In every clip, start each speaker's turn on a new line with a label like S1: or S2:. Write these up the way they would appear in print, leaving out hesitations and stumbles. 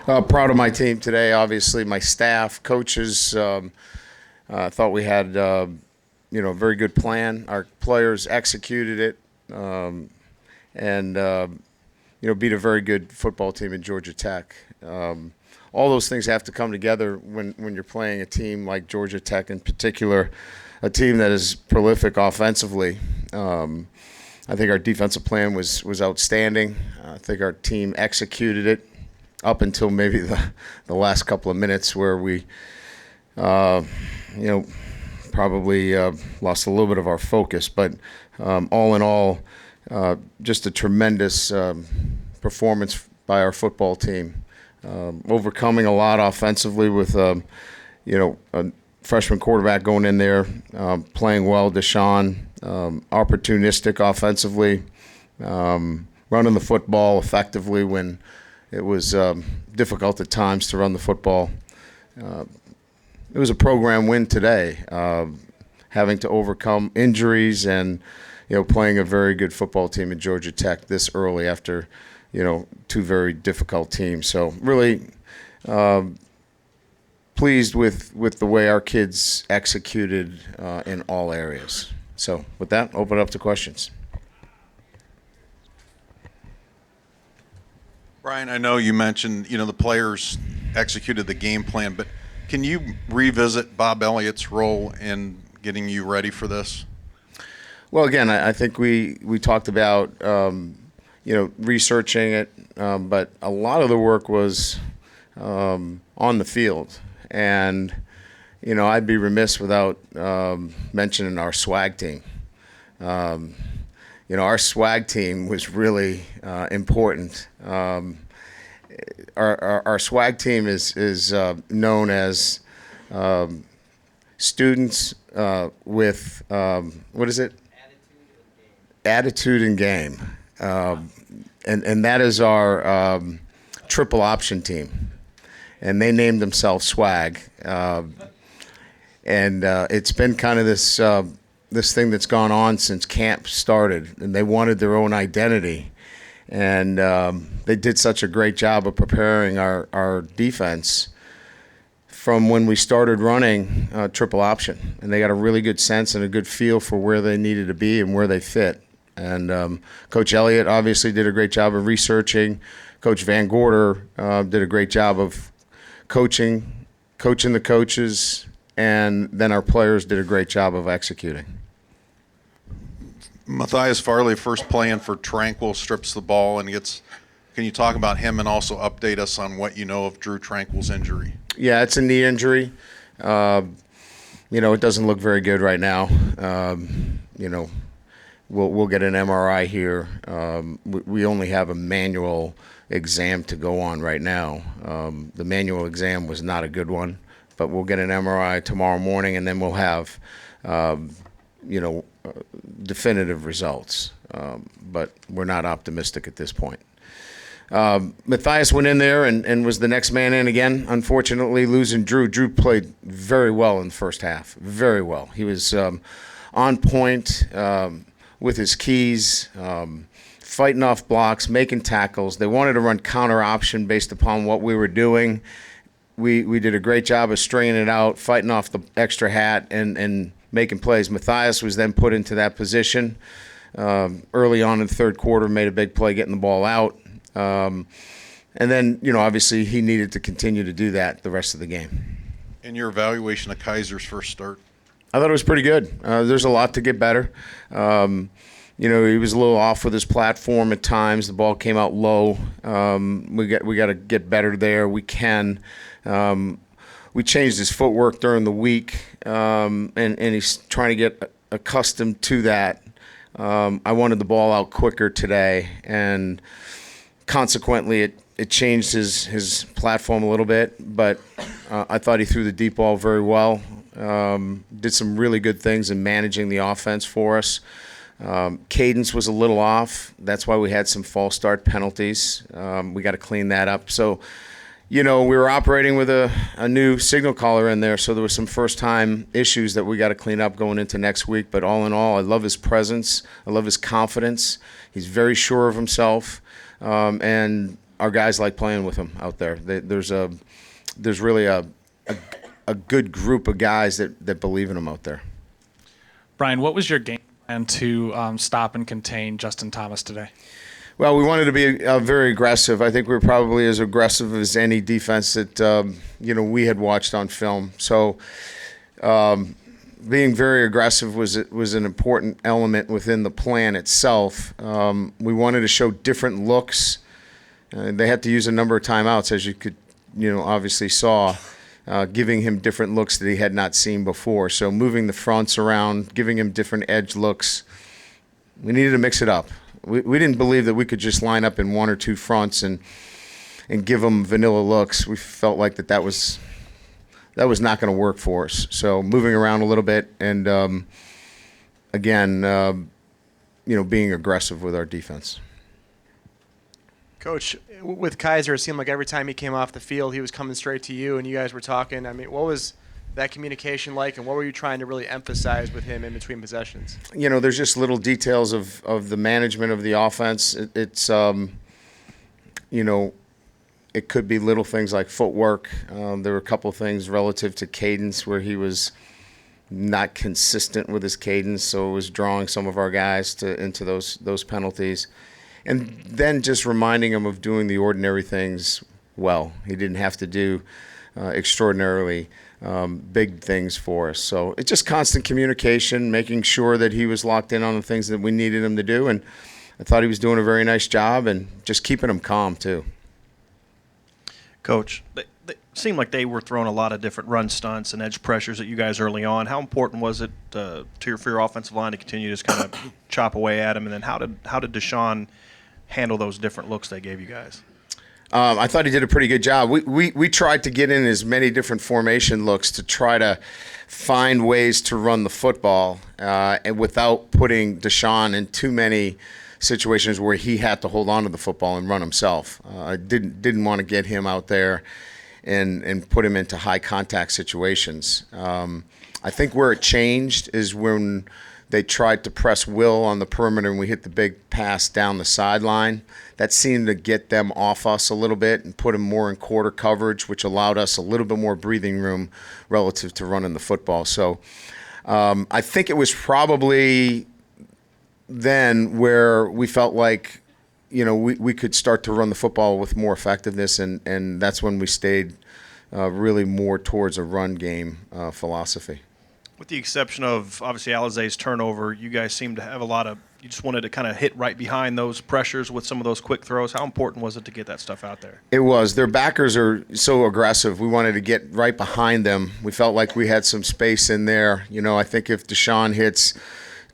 S1: Proud of my team today. Obviously, my staff, coaches. Thought we had, a very good plan. Our players executed it, and beat a very good football team in Georgia Tech. All those things have to come together when you're playing a team like Georgia Tech, in particular, a team that is prolific offensively. I think our defensive plan was outstanding. I think our team executed it up until maybe the last couple of minutes where we, probably lost a little bit of our focus. But all in all, just a tremendous performance by our football team, overcoming a lot offensively with, a freshman quarterback going in there, playing well, Deshaun, opportunistic offensively, running the football effectively when it was difficult at times to run the football. It was a program win today, having to overcome injuries and, playing a very good football team in Georgia Tech this early after, two very difficult teams. So really pleased with the way our kids executed in all areas. So with that, open it up to questions.
S2: Brian, I know you mentioned, the players executed the game plan, but can you revisit Bob Elliott's role in getting you ready for this?
S1: Well, again, I think we talked about, researching it, but a lot of the work was on the field. And, I'd be remiss without mentioning our swag team. Our swag team was really important. Our swag team is known as students with what is it? Attitude and game. And that is our triple option team. And they named themselves Swag. And it's been kind of this thing that's gone on since camp started, and they wanted their own identity. And they did such a great job of preparing our defense from when we started running triple option. And they got a really good sense and a good feel for where they needed to be and where they fit. And Coach Elliott obviously did a great job of researching. Coach Van Gorder did a great job of coaching the coaches, and then our players did a great job of executing.
S2: Matthias Farley, first play in for Tranquil, strips the ball and gets. Can you talk about him and also update us on what you know of Drew Tranquil's injury? Yeah,
S1: it's a knee injury. It doesn't look very good right now. We'll get an MRI here. We only have a manual exam to go on right now. The manual exam was not a good one, but we'll get an MRI tomorrow morning, and then we'll have, definitive results. But we're not optimistic at this point. Matthias went in there and was the next man in again. Unfortunately, losing Drew. Drew played very well in the first half, very well. He was on point with his keys, fighting off blocks, making tackles. They wanted to run counter option based upon what we were doing. We did a great job of stringing it out, fighting off the extra hat, and making plays. Matthias was then put into that position early on in the third quarter, made a big play getting the ball out. And then, obviously he needed to continue to do that the rest of the game.
S2: In your evaluation of Kaiser's first start?
S1: I thought it was pretty good. There's a lot to get better. He was a little off with his platform at times. The ball came out low. We got to get better there. We can. We changed his footwork during the week, and he's trying to get accustomed to that. I wanted the ball out quicker today, and consequently it changed his platform a little bit. But I thought he threw the deep ball very well. Did some really good things in managing the offense for us. Cadence was a little off. That's why we had some false start penalties. We got to clean that up. So, we were operating with a new signal caller in there, so there was some first-time issues that we got to clean up going into next week. But all in all, I love his presence. I love his confidence. He's very sure of himself. And our guys like playing with him out there. There's really a good group of guys that believe in him out there.
S3: Brian, what was your game plan to stop and contain Justin Thomas today?
S1: Well, we wanted to be very aggressive. I think we were probably as aggressive as any defense that we had watched on film. So being very aggressive was an important element within the plan itself. We wanted to show different looks. They had to use a number of timeouts, as you could obviously saw. Giving him different looks that he had not seen before. So moving the fronts around, giving him different edge looks. We needed to mix it up. We didn't believe that we could just line up in one or two fronts and give them vanilla looks. We felt like that was not going to work for us. So moving around a little bit and, again, being aggressive with our defense.
S4: Coach, with Kaiser, it seemed like every time he came off the field, he was coming straight to you, and you guys were talking. I mean, what was that communication like, and what were you trying to really emphasize with him in between possessions?
S1: There's just little details of the management of the offense. It's it could be little things like footwork. There were a couple things relative to cadence where he was not consistent with his cadence, so it was drawing some of our guys into those penalties. And then just reminding him of doing the ordinary things well. He didn't have to do extraordinarily big things for us. So it's just constant communication, making sure that he was locked in on the things that we needed him to do. And I thought he was doing a very nice job and just keeping him calm too.
S5: Coach, they seemed like they were throwing a lot of different run stunts and edge pressures at you guys early on. How important was it for your offensive line to continue to just kind of chop away at him? And then how did Deshaun handle those different looks they gave you guys?
S1: I thought he did a pretty good job. We tried to get in as many different formation looks to try to find ways to run the football and without putting Deshaun in too many situations where he had to hold on to the football and run himself. I didn't want to get him out there and put him into high contact situations. I think where it changed is when they tried to press Will on the perimeter and we hit the big pass down the sideline. That seemed to get them off us a little bit and put them more in quarter coverage, which allowed us a little bit more breathing room relative to running the football. So I think it was probably then where we felt like, we could start to run the football with more effectiveness, and that's when we stayed really more towards a run game philosophy.
S5: With the exception of, obviously, Alizé's turnover, you guys seem to have you just wanted to kind of hit right behind those pressures with some of those quick throws. How important was it to get that stuff out there?
S1: It was. Their backers are so aggressive. We wanted to get right behind them. We felt like we had some space in there. I think if Deshaun hits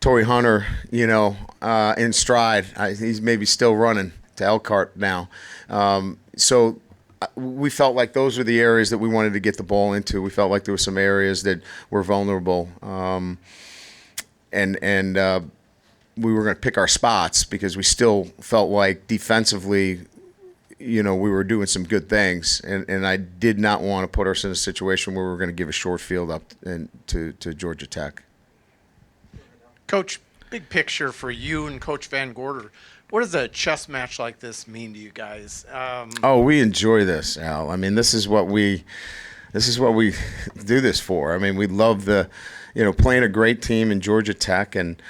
S1: Torrey Hunter, in stride, he's maybe still running to Elkhart now. So we felt like those were the areas that we wanted to get the ball into. We felt like there were some areas that were vulnerable, and we were going to pick our spots because we still felt like defensively, we were doing some good things, and I did not want to put us in a situation where we were going to give a short field up to Georgia Tech.
S6: Coach, big picture for you and Coach Van Gorder. What does a chess match like this mean to you guys?
S1: We enjoy this, Al. I mean, this is what we do this for. I mean, we love playing a great team in Georgia Tech and,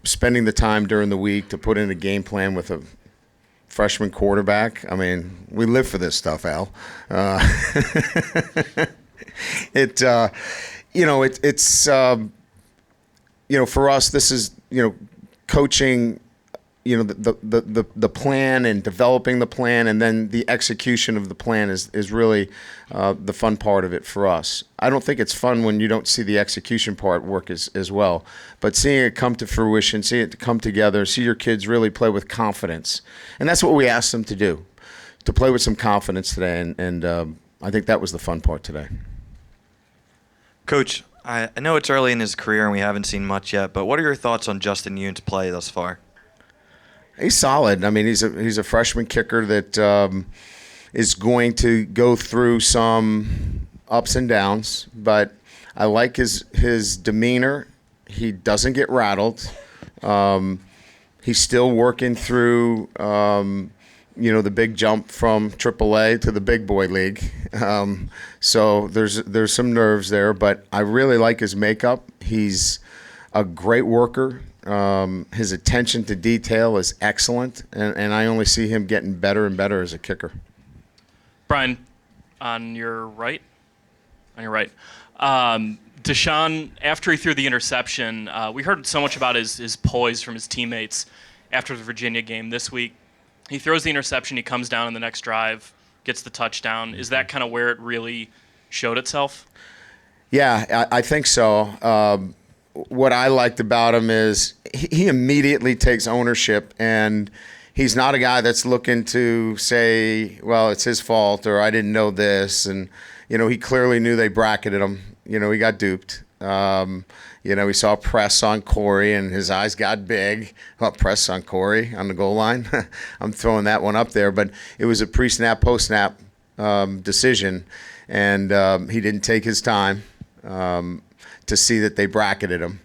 S1: spending the time during the week to put in a game plan with a freshman quarterback. I mean, we live for this stuff, Al. For us, this is, coaching, the plan and developing the plan, and then the execution of the plan is really the fun part of it for us. I don't think it's fun when you don't see the execution part work as well, but seeing it come to fruition, seeing it come together, see your kids really play with confidence, and that's what we asked them to do, to play with some confidence today, and I think that was the fun part today.
S7: Coach, I know it's early in his career and we haven't seen much yet, but what are your thoughts on Justin Yoon's play thus far?
S1: He's solid. I mean, he's a freshman kicker that is going to go through some ups and downs, but I like his demeanor. He doesn't get rattled. He's still working through the big jump from AAA to the big boy league. So there's some nerves there, but I really like his makeup. He's a great worker. His attention to detail is excellent, and I only see him getting better and better as a kicker.
S8: Brian, on your right. Deshaun, after he threw the interception, we heard so much about his poise from his teammates after the Virginia game this week. He throws the interception, he comes down in the next drive, gets the touchdown. Is that kind of where it really showed itself?
S1: Yeah, I think so. What I liked about him is he immediately takes ownership, and he's not a guy that's looking to say, well, it's his fault or I didn't know this. And, he clearly knew they bracketed him. He got duped. He saw press on Corey, and his eyes got big. Well, press on Corey on the goal line. I'm throwing that one up there. But it was a pre-snap, post-snap decision, and he didn't take his time to see that they bracketed him.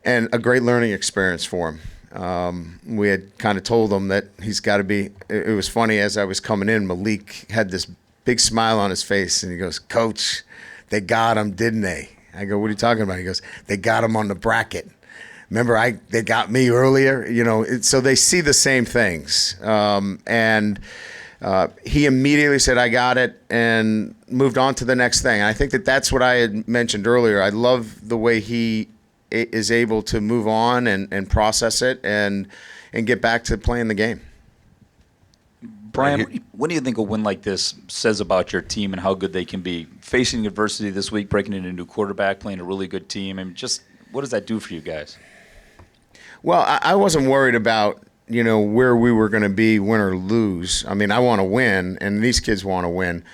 S1: And a great learning experience for him. We had kind of told him that he's got to be – it was funny, as I was coming in, Malik had this big smile on his face, and he goes, "Coach, they got him, didn't they?" I go, "What are you talking about?" He goes, "They got him on the bracket. Remember, they got me earlier." So they see the same things. He immediately said, "I got it," and moved on to the next thing. I think that's what I had mentioned earlier. I love the way he is able to move on and process it and get back to playing the game.
S9: Brian, what do you think a win like this says about your team and how good they can be? Facing adversity this week, breaking in a new quarterback, playing a really good team, just what does that do for you guys?
S1: Well, I wasn't worried about, where we were going to be, win or lose. I mean, I want to win, and these kids want to win.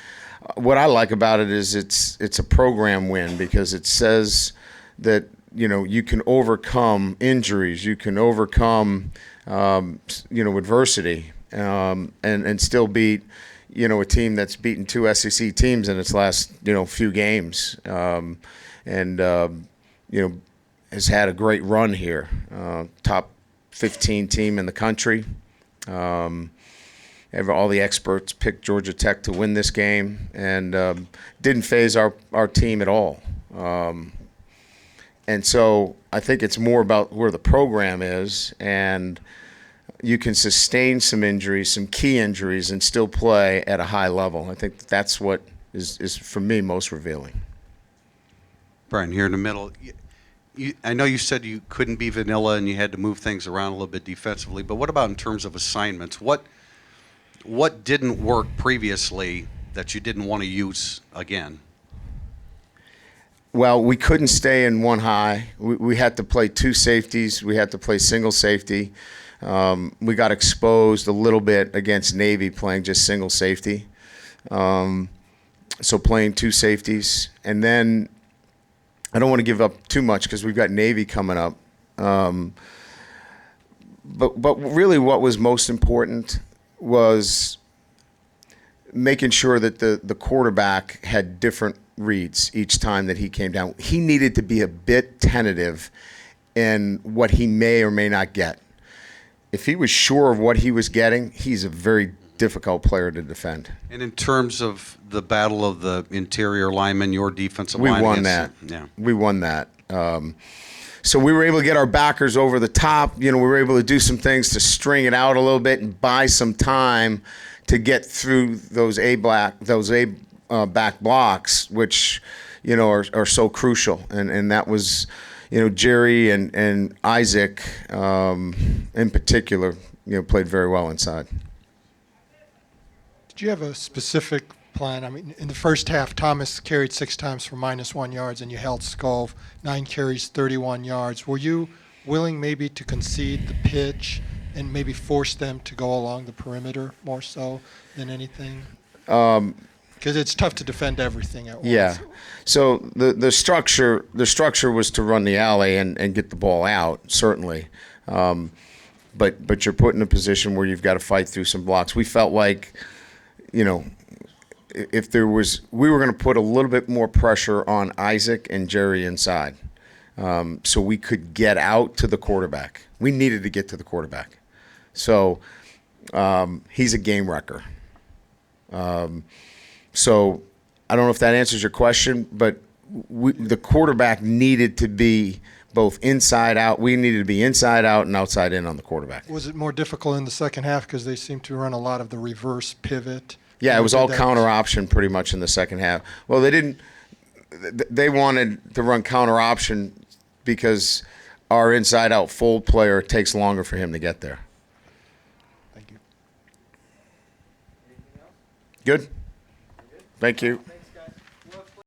S1: What I like about it is it's a program win because it says that, you can overcome injuries, you can overcome, adversity. And still beat, a team that's beaten 2 SEC teams in its last, few games, has had a great run here. Top 15 team in the country. All the experts picked Georgia Tech to win this game, and didn't phase our team at all. And so I think it's more about where the program is, and you can sustain some injuries, some key injuries, and still play at a high level. I think that's what is for me, most revealing.
S10: Brian, here in the middle, I know you said you couldn't be vanilla and you had to move things around a little bit defensively, but what about in terms of assignments? What didn't work previously that you didn't want to use again?
S1: Well, we couldn't stay in one high. We had to play 2 safeties. We had to play single safety. We got exposed a little bit against Navy playing just single safety. So playing 2 safeties. And then I don't want to give up too much because we've got Navy coming up. But really what was most important was making sure that the quarterback had different reads each time that he came down. He needed to be a bit tentative in what he may or may not get. If he was sure of what he was getting, he's a very difficult player to defend.
S10: And in terms of the battle of the interior linemen, your defensive
S1: we
S10: line
S1: won that.
S10: Yeah.
S1: We won that. So we were able to get our backers over the top. We were able to do some things to string it out a little bit and buy some time to get through those back blocks, which are so crucial. And that was. Jerry and Isaac, in particular, played very well inside.
S11: Did you have a specific plan? I mean, in the first half, Thomas carried 6 times for -1 yards, and you held Skov 9 carries, 31 yards. Were you willing maybe to concede the pitch and maybe force them to go along the perimeter more so than anything? Because it's tough to defend everything at once.
S1: Yeah. So the structure was to run the alley and get the ball out, certainly. But you're put in a position where you've got to fight through some blocks. We felt like, if we were going to put a little bit more pressure on Isaac and Jerry inside, so we could get out to the quarterback. We needed to get to the quarterback. So, He's a game wrecker. So I don't know if that answers your question, but the quarterback needed to be both inside out. We needed to be inside out and outside in on the quarterback.
S11: Was it more difficult in the second half because they seemed to run a lot of the reverse pivot?
S1: Yeah, it was all
S11: Did that-
S1: counter option pretty much in the second half. Well, they didn't. They wanted to run counter option because our inside out fold player takes longer for him to get there.
S11: Thank you.
S1: Good. Thank you.